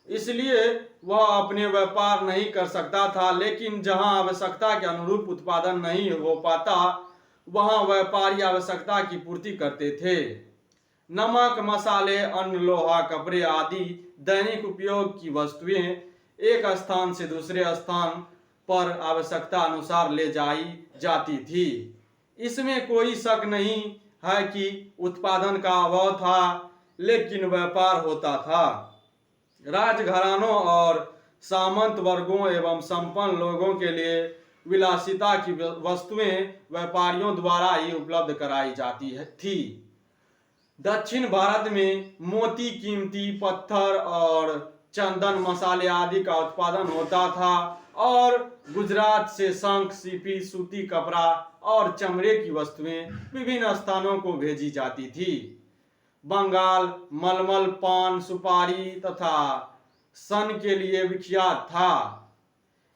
इसलिए वह अपने व्यापार नहीं कर सकता था। लेकिन जहां आवश्यकता के अनुरूप उत्पादन नहीं हो पाता, वहां व्यापारी आवश्यकता की पूर्ति करते थे। नमक, मसाले, अन्न, लोहा, कपड़े आदि दैनिक उपयोग की वस्तुएं एक स्थान से दूसरे स्थान पर आवश्यकता अनुसार ले जाई जाती थी। इसमें कोई शक नहीं है कि उत्पादन का अभाव था, लेकिन व्यापार होता था। राजघरानों और सामंत वर्गों एवं संपन्न लोगों के लिए विलासिता की वस्तुएं व्यापारियों द्वारा ही उपलब्ध कराई जाती थी। दक्षिण भारत में मोती, कीमती पत्थर और चंदन, मसाले आदि का उत्पादन होता था और गुजरात से शंख, सीपी, सूती कपड़ा और चमड़े की वस्तुएं विभिन्न स्थानों को भेजी जाती थी। बंगाल मलमल, पान, सुपारी तथा सन के लिए विख्यात था।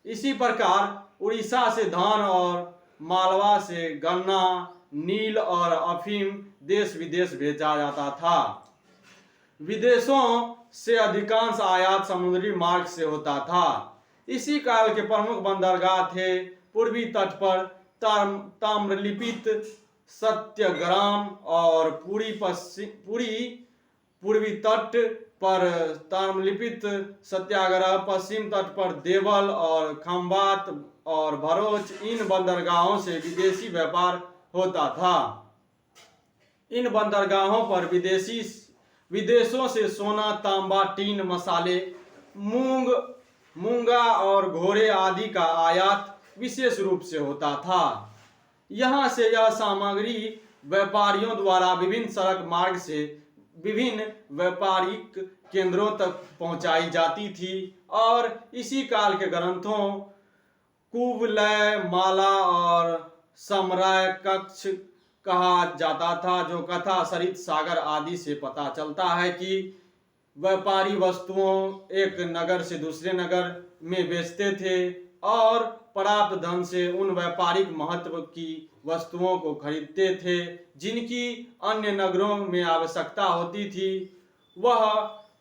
इसी प्रकार उड़ीसा से धान और मालवा से गन्ना, नील और अफीम देश विदेश भेजा जाता था। विदेशों से अधिकांश आयात समुद्री मार्ग से होता था। इसी काल के प्रमुख बंदरगाह थे पूर्वी तट पर ताम्रलिप्त सत्याग्राम और पूर्वी तट पर ताम्रलिप्त सत्याग्रह, पश्चिम तट पर देवल और खंबात और भरोच। इन बंदरगाहों से विदेशी व्यापार होता था। इन बंदरगाहों पर विदेशों से सोना, तांबा, टीन, मसाले, मूंगा और घोड़े आदि का आयात विशेष रूप से होता था। यहाँ से यह सामग्री व्यापारियों द्वारा विभिन्न सड़क मार्ग से विभिन्न व्यापारिक केंद्रों तक पहुंचाई जाती थी और इसी काल के ग्रंथों कुवलय माला और समराय कक्ष कहा जाता था, जो कथा सरित सागर आदि से पता चलता है कि व्यापारी वस्तुओं एक नगर से दूसरे नगर में बेचते थे और प्राप्त धन से उन व्यापारिक महत्व की वस्तुओं को खरीदते थे जिनकी अन्य नगरों में आवश्यकता होती थी। वह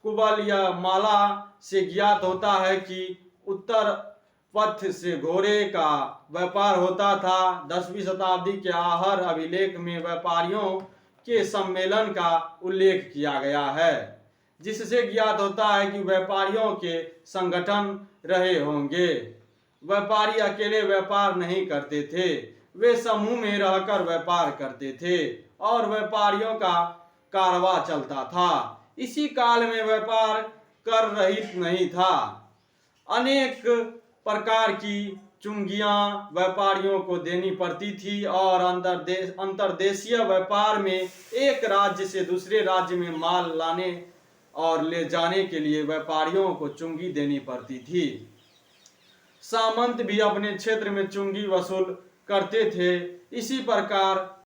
कुबल या माला से ज्ञात होता है कि उत्तर पथ से घोड़े का व्यापार होता था। 10वीं शताब्दी के आहर अभिलेख में व्यापारियों के सम्मेलन का उल्लेख किया गया है, जिससे ज्ञात होता है कि व्यापारियों के संगठन रहे होंगे। व्यापारी अकेले व्यापार नहीं करते थे, वे समूह में रहकर व्यापार करते थे और व्यापारियों का कारवा चलता था। इसी काल में व्यापार कर रहित नहीं था। अनेक प्रकार की चुंगियां व्यापारियों को देनी पड़ती थी और अंतर्देशीय व्यापार में एक राज्य से दूसरे राज्य में माल लाने और ले जाने के लिए व्यापारियों को चुंगी देनी पड़ती थी। सामंत भी अपने क्षेत्र में चुंगी वसूल करते थे। इसी प्रकार